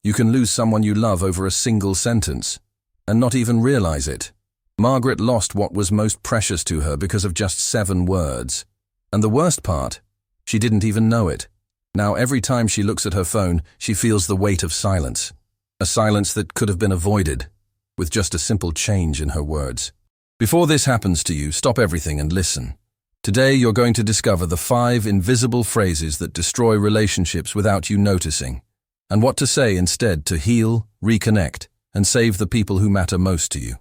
You can lose someone you love over a single sentence, and not even realize it. Margaret lost what was most precious to her because of just 7 words. And the worst part, she didn't even know it. Now every time she looks at her phone, she feels the weight of silence. A silence that could have been avoided, with just a simple change in her words. Before this happens to you, stop everything and listen. Today you're going to discover the 5 invisible phrases that destroy relationships without you noticing, and what to say instead to heal, reconnect, and save the people who matter most to you.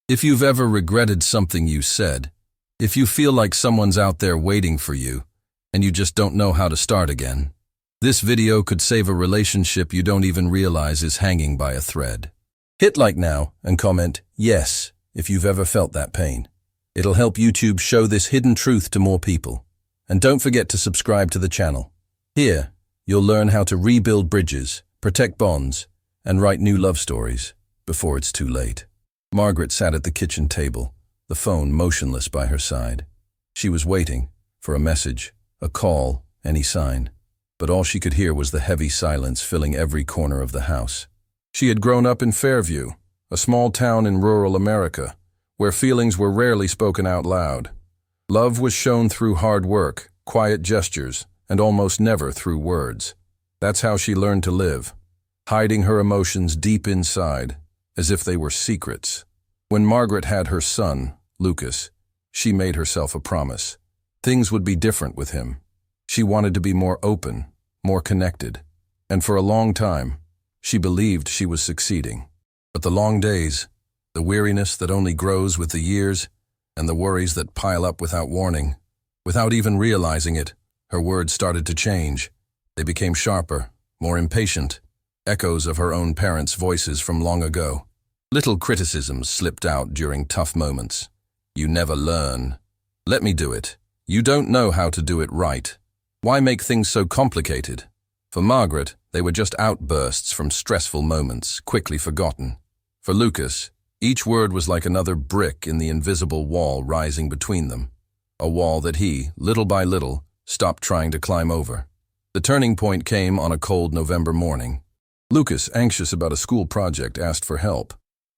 If you've ever regretted something you said, if you feel like someone's out there waiting for you, and you just don't know how to start again, this video could save a relationship you don't even realize is hanging by a thread. Hit like now and comment yes if you've ever felt that pain. It'll help YouTube show this hidden truth to more people. And don't forget to subscribe to the channel. Here, you'll learn how to rebuild bridges, protect bonds, and write new love stories before it's too late. Margaret sat at the kitchen table, the phone motionless by her side. She was waiting for a message, a call, any sign. But all she could hear was the heavy silence filling every corner of the house. She had grown up in Fairview, a small town in rural America, where feelings were rarely spoken out loud. Love was shown through hard work, quiet gestures, and almost never through words. That's how she learned to live, hiding her emotions deep inside, as if they were secrets. When Margaret had her son, Lucas, she made herself a promise. Things would be different with him. She wanted to be more open, more connected, and for a long time, she believed she was succeeding. But the long days, the weariness that only grows with the years, and the worries that pile up without warning, without even realizing it, her words started to change. They became sharper, more impatient, echoes of her own parents' voices from long ago. Little criticisms slipped out during tough moments. You never learn. Let me do it. You don't know how to do it right. Why make things so complicated? For Margaret, they were just outbursts from stressful moments, quickly forgotten. For Lucas, each word was like another brick in the invisible wall rising between them. A wall that he, little by little, stopped trying to climb over. The turning point came on a cold November morning. Lucas, anxious about a school project, asked for help.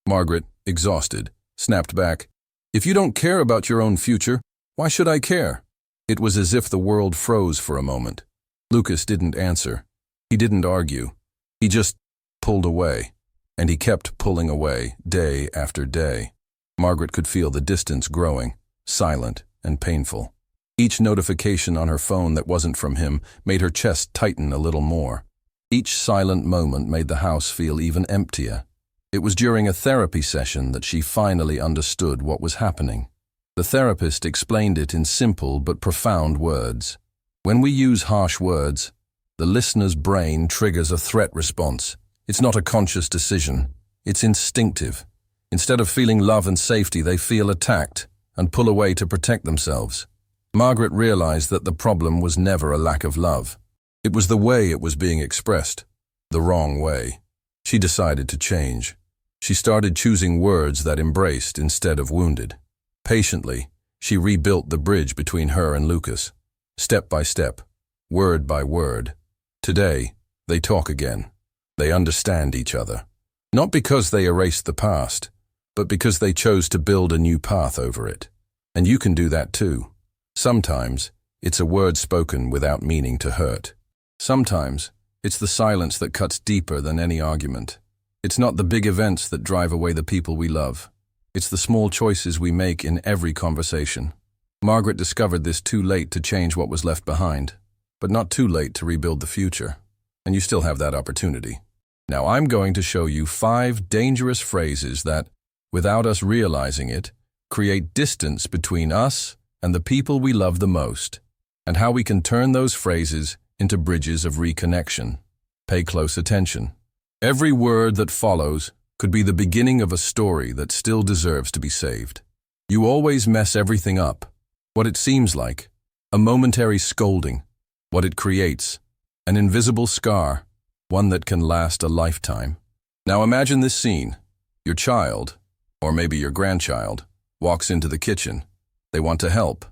Margaret, exhausted, snapped back, "If you don't care about your own future, why should I care?" It was as if the world froze for a moment. Lucas didn't answer. He didn't argue. He just pulled away. And he kept pulling away, day after day. Margaret could feel the distance growing, silent and painful. Each notification on her phone that wasn't from him made her chest tighten a little more. Each silent moment made the house feel even emptier. It was during a therapy session that she finally understood what was happening. The therapist explained it in simple but profound words. When we use harsh words, the listener's brain triggers a threat response. It's not a conscious decision. It's instinctive. Instead of feeling love and safety, they feel attacked and pull away to protect themselves. Margaret realized that the problem was never a lack of love. It was the way it was being expressed, the wrong way. She decided to change. She started choosing words that embraced instead of wounded. Patiently, she rebuilt the bridge between her and Lucas. Step by step, word by word. Today, they talk again. They understand each other. Not because they erased the past, but because they chose to build a new path over it. And you can do that too. Sometimes, it's a word spoken without meaning to hurt. Sometimes, it's the silence that cuts deeper than any argument. It's not the big events that drive away the people we love. It's the small choices we make in every conversation. Margaret discovered this too late to change what was left behind, but not too late to rebuild the future. And you still have that opportunity. Now I'm going to show you 5 dangerous phrases that, without us realizing it, create distance between us and the people we love the most, and how we can turn those phrases into bridges of reconnection. Pay close attention. Every word that follows could be the beginning of a story that still deserves to be saved. You always mess everything up. What it seems like, a momentary scolding. What it creates, an invisible scar, one that can last a lifetime. Now imagine this scene. Your child, or maybe your grandchild, walks into the kitchen. They want to help.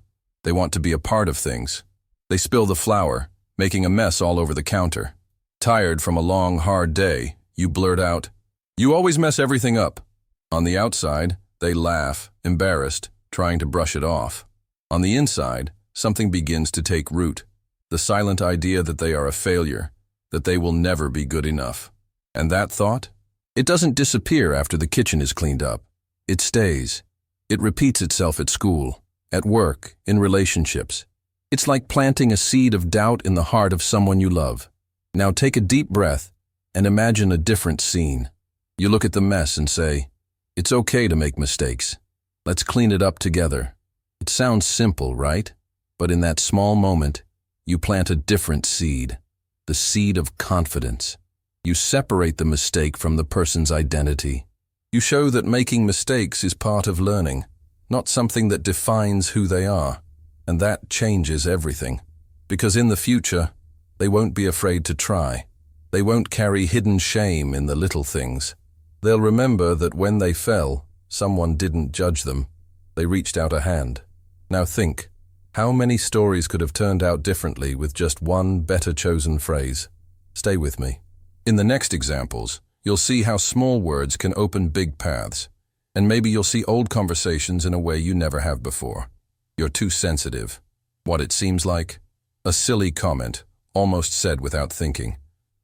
They want to be a part of things. They spill the flour, making a mess all over the counter. Tired from a long, hard day, you blurt out, "You always mess everything up." On the outside, they laugh, embarrassed, trying to brush it off. On the inside, something begins to take root, the silent idea that they are a failure, that they will never be good enough. And that thought? It doesn't disappear after the kitchen is cleaned up. It stays. It repeats itself at school, at work, in relationships. It's like planting a seed of doubt in the heart of someone you love. Now take a deep breath and imagine a different scene. You look at the mess and say, "It's okay to make mistakes. Let's clean it up together." It sounds simple, right? But in that small moment, you plant a different seed, the seed of confidence. You separate the mistake from the person's identity. You show that making mistakes is part of learning, not something that defines who they are. And that changes everything. Because in the future, they won't be afraid to try. They won't carry hidden shame in the little things. They'll remember that when they fell, someone didn't judge them. They reached out a hand. Now think, how many stories could have turned out differently with just one better chosen phrase? Stay with me. In the next examples, you'll see how small words can open big paths. And maybe you'll see old conversations in a way you never have before. You're too sensitive. What it seems like? A silly comment, almost said without thinking.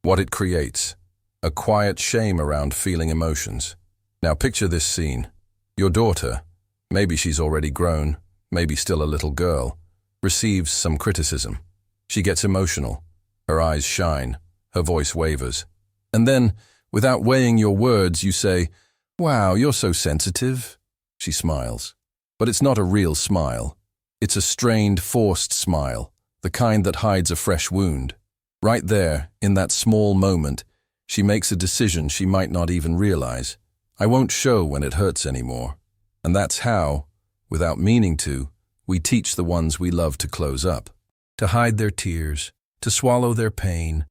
What it creates? A quiet shame around feeling emotions. Now picture this scene. Your daughter, maybe she's already grown, maybe still a little girl, receives some criticism. She gets emotional. Her eyes shine. Her voice wavers. And then, without weighing your words, you say, "Wow, you're so sensitive." She smiles. But it's not a real smile. It's a strained, forced smile, the kind that hides a fresh wound. Right there, in that small moment, she makes a decision she might not even realize. I won't show when it hurts anymore. And that's how, without meaning to, we teach the ones we love to close up, to hide their tears, to swallow their pain,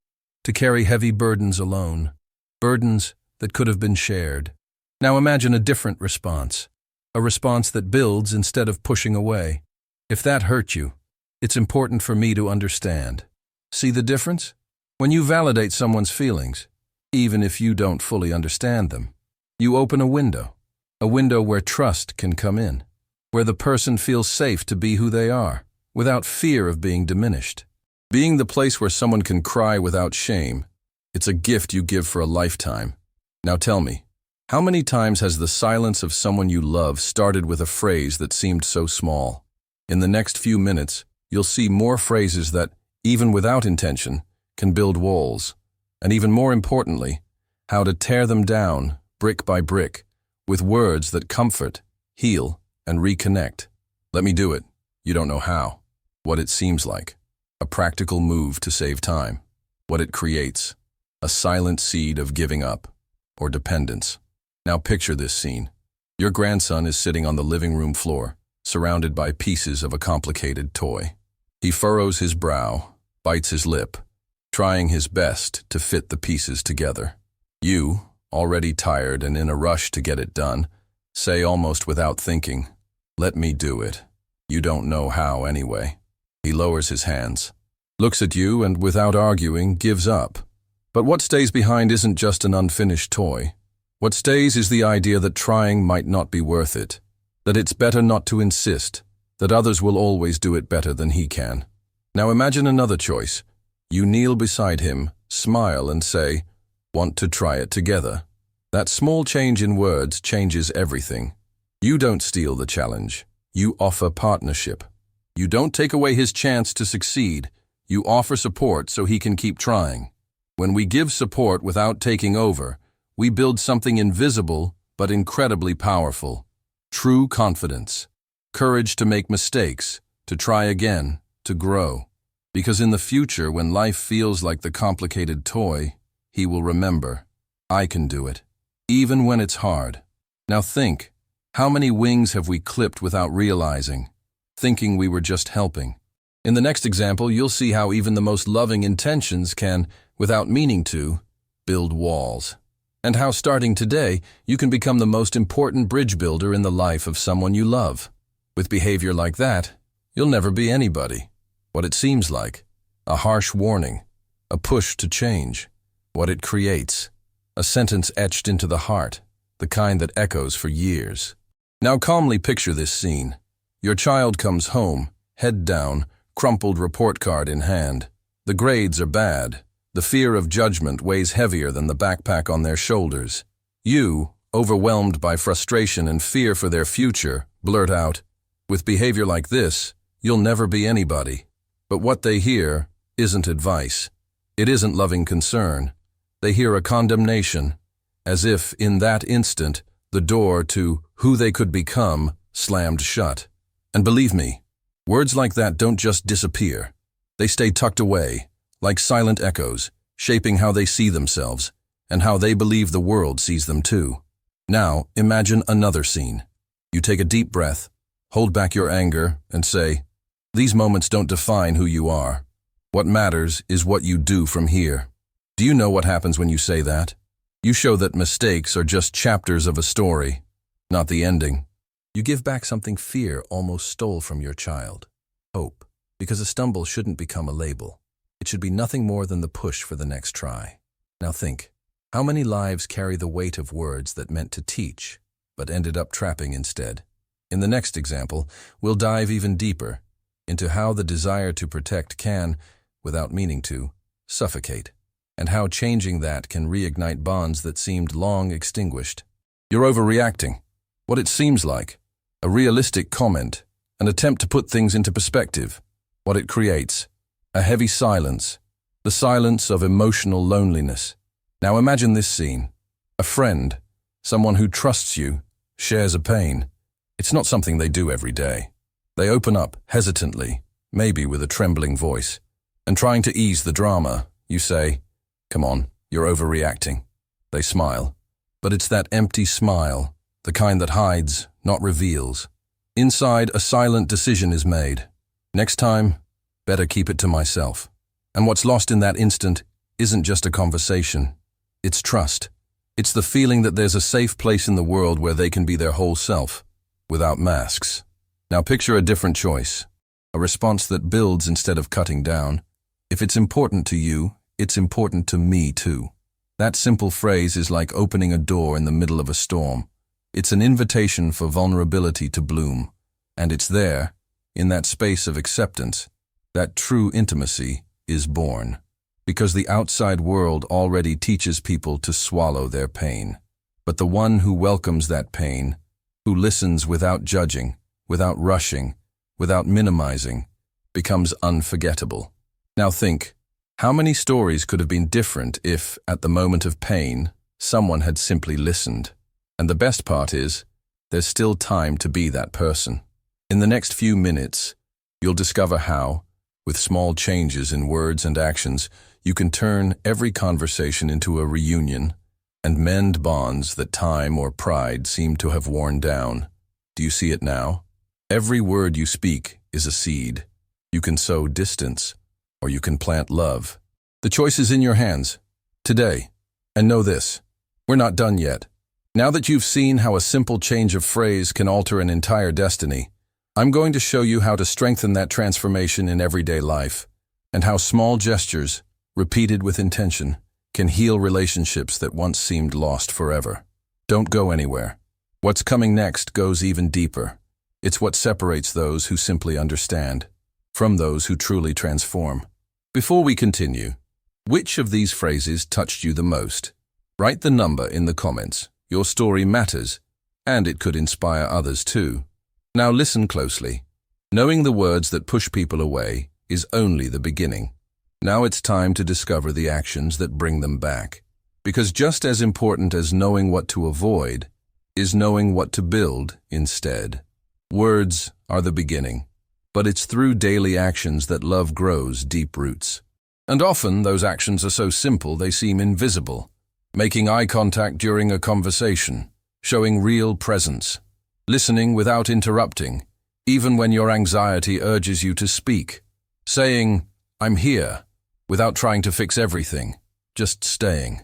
to carry heavy burdens alone, burdens that could have been shared. Now imagine a different response, a response that builds instead of pushing away. If that hurt you, it's important for me to understand. See the difference? When you validate someone's feelings, even if you don't fully understand them, you open a window where trust can come in, where the person feels safe to be who they are, without fear of being diminished. Being the place where someone can cry without shame, it's a gift you give for a lifetime. Now tell me, how many times has the silence of someone you love started with a phrase that seemed so small? In the next few minutes, you'll see more phrases that, even without intention, can build walls. And even more importantly, how to tear them down, brick by brick, with words that comfort, heal, and reconnect. Let me do it. You don't know how. What it seems like. A practical move to save time. What it creates. A silent seed of giving up, or dependence. Now picture this scene. Your grandson is sitting on the living room floor, surrounded by pieces of a complicated toy. He furrows his brow, bites his lip, trying his best to fit the pieces together. You, already tired and in a rush to get it done, say almost without thinking, "Let me do it. You don't know how anyway." He lowers his hands, looks at you and without arguing gives up. But what stays behind isn't just an unfinished toy. What stays is the idea that trying might not be worth it, that it's better not to insist, that others will always do it better than he can. Now imagine another choice. You kneel beside him, smile and say, "Want to try it together?" That small change in words changes everything. You don't steal the challenge. You offer partnership. You don't take away his chance to succeed. You offer support so he can keep trying. When we give support without taking over, we build something invisible but incredibly powerful. True confidence. Courage to make mistakes, to try again, to grow. Because in the future, when life feels like the complicated toy, he will remember, I can do it, even when it's hard. Now think, how many wings have we clipped without realizing, thinking we were just helping? In the next example, you'll see how even the most loving intentions can, without meaning to, build walls. And how starting today, you can become the most important bridge builder in the life of someone you love. With behavior like that, you'll never be anybody. What it seems like, a harsh warning, a push to change. What it creates, a sentence etched into the heart, the kind that echoes for years. Now calmly picture this scene. Your child comes home, head down, crumpled report card in hand. The grades are bad. The fear of judgment weighs heavier than the backpack on their shoulders. You, overwhelmed by frustration and fear for their future, blurt out, "With behavior like this, you'll never be anybody." But what they hear isn't advice. It isn't loving concern. They hear a condemnation, as if, in that instant, the door to who they could become slammed shut. And believe me, words like that don't just disappear. They stay tucked away, like silent echoes, shaping how they see themselves, and how they believe the world sees them too. Now, imagine another scene. You take a deep breath, hold back your anger, and say, "These moments don't define who you are. What matters is what you do from here." Do you know what happens when you say that? You show that mistakes are just chapters of a story, not the ending. You give back something fear almost stole from your child: hope, because a stumble shouldn't become a label. It should be nothing more than the push for the next try. Now think, how many lives carry the weight of words that meant to teach, but ended up trapping instead? In the next example, we'll dive even deeper into how the desire to protect can, without meaning to, suffocate, and how changing that can reignite bonds that seemed long extinguished. You're overreacting. What it seems like, a realistic comment, an attempt to put things into perspective. What it creates, a heavy silence, the silence of emotional loneliness. Now imagine this scene. A friend, someone who trusts you, shares a pain. It's not something they do every day. They open up hesitantly, maybe with a trembling voice, and trying to ease the drama, you say, "Come on, you're overreacting." They smile, but it's that empty smile, the kind that hides, not reveals. Inside, a silent decision is made. Next time, better keep it to myself. And what's lost in that instant isn't just a conversation. It's trust. It's the feeling that there's a safe place in the world where they can be their whole self, without masks. Now picture a different choice, a response that builds instead of cutting down. If it's important to you, it's important to me too. That simple phrase is like opening a door in the middle of a storm. It's an invitation for vulnerability to bloom. And it's there, in that space of acceptance, that true intimacy is born. Because the outside world already teaches people to swallow their pain. But the one who welcomes that pain, who listens without judging, without rushing, without minimizing, becomes unforgettable. Now think, how many stories could have been different if, at the moment of pain, someone had simply listened? And the best part is, there's still time to be that person. In the next few minutes, you'll discover how, with small changes in words and actions, you can turn every conversation into a reunion and mend bonds that time or pride seem to have worn down. Do you see it now? Every word you speak is a seed. You can sow distance, or you can plant love. The choice is in your hands, today. And know this, we're not done yet. Now that you've seen how a simple change of phrase can alter an entire destiny, I'm going to show you how to strengthen that transformation in everyday life, and how small gestures, repeated with intention, can heal relationships that once seemed lost forever. Don't go anywhere. What's coming next goes even deeper. It's what separates those who simply understand from those who truly transform. Before we continue, which of these phrases touched you the most? Write the number in the comments. Your story matters, and it could inspire others too. Now listen closely. Knowing the words that push people away is only the beginning. Now it's time to discover the actions that bring them back. Because just as important as knowing what to avoid is knowing what to build instead. Words are the beginning, but it's through daily actions that love grows deep roots. And often those actions are so simple they seem invisible. Making eye contact during a conversation, showing real presence, listening without interrupting, even when your anxiety urges you to speak, saying, "I'm here," without trying to fix everything, just staying,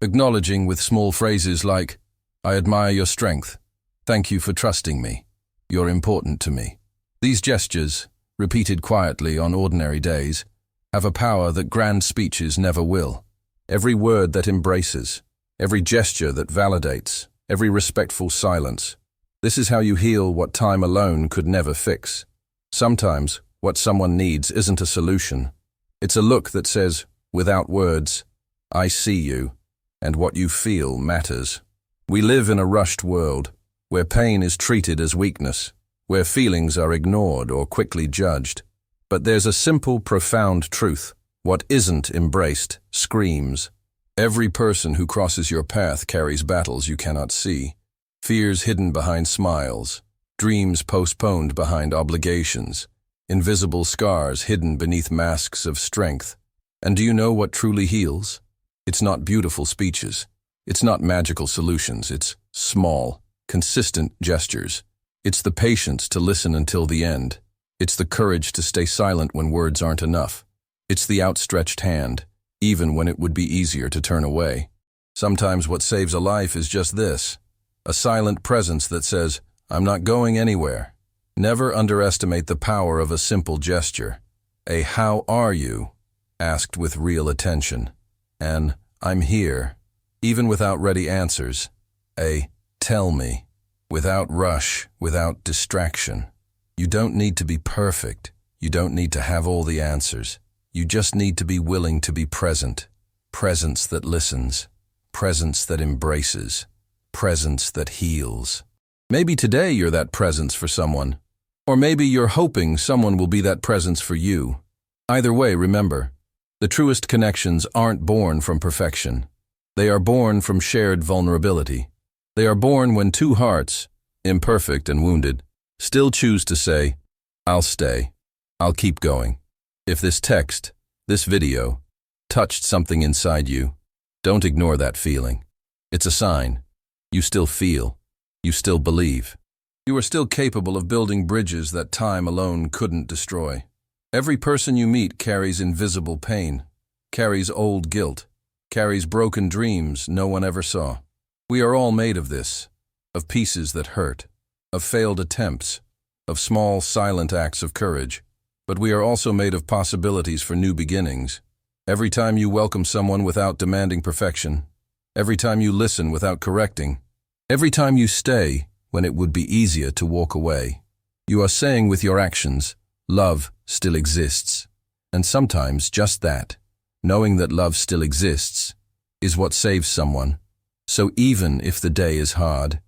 acknowledging with small phrases like, "I admire your strength. Thank you for trusting me. You're important to me." These gestures, repeated quietly on ordinary days, have a power that grand speeches never will. Every word that embraces, every gesture that validates, every respectful silence. This is how you heal what time alone could never fix. Sometimes, what someone needs isn't a solution. It's a look that says, without words, I see you, and what you feel matters. We live in a rushed world, where pain is treated as weakness, where feelings are ignored or quickly judged. But there's a simple, profound truth. What isn't embraced screams. Every person who crosses your path carries battles you cannot see, fears hidden behind smiles, dreams postponed behind obligations, invisible scars hidden beneath masks of strength. And do you know what truly heals? It's not beautiful speeches. It's not magical solutions. It's small, consistent gestures. It's the patience to listen until the end. It's the courage to stay silent when words aren't enough. It's the outstretched hand, even when it would be easier to turn away. Sometimes what saves a life is just this, a silent presence that says, I'm not going anywhere. Never underestimate the power of a simple gesture. A "How are you?" asked with real attention. An "I'm here," even without ready answers. A "Tell me," without rush, without distraction. You don't need to be perfect. You don't need to have all the answers. You just need to be willing to be present. Presence that listens. Presence that embraces. Presence that heals. Maybe today you're that presence for someone. Or maybe you're hoping someone will be that presence for you. Either way, remember, the truest connections aren't born from perfection. They are born from shared vulnerability. They are born when two hearts, imperfect and wounded, still choose to say, I'll stay. I'll keep going. If this text, this video, touched something inside you, don't ignore that feeling. It's a sign. You still feel. You still believe. You are still capable of building bridges that time alone couldn't destroy. Every person you meet carries invisible pain, carries old guilt, carries broken dreams no one ever saw. We are all made of this, of pieces that hurt, of failed attempts, of small, silent acts of courage. But we are also made of possibilities for new beginnings. Every time you welcome someone without demanding perfection, every time you listen without correcting, every time you stay when it would be easier to walk away, you are saying with your actions, love still exists. And sometimes just that, knowing that love still exists, is what saves someone. So even if the day is hard,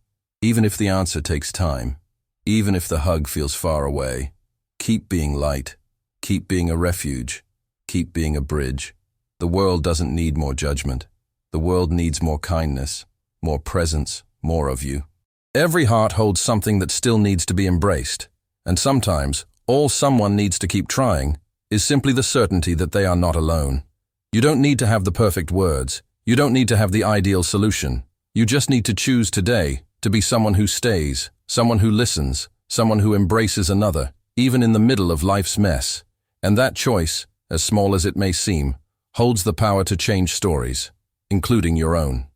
even if the answer takes time, even if the hug feels far away, keep being light, keep being a refuge, keep being a bridge. The world doesn't need more judgment. The world needs more kindness, more presence, more of you. Every heart holds something that still needs to be embraced, and sometimes all someone needs to keep trying is simply the certainty that they are not alone. You don't need to have the perfect words. You don't need to have the ideal solution. You just need to choose today to be someone who stays, someone who listens, someone who embraces another, even in the middle of life's mess. And that choice, as small as it may seem, holds the power to change stories, including your own.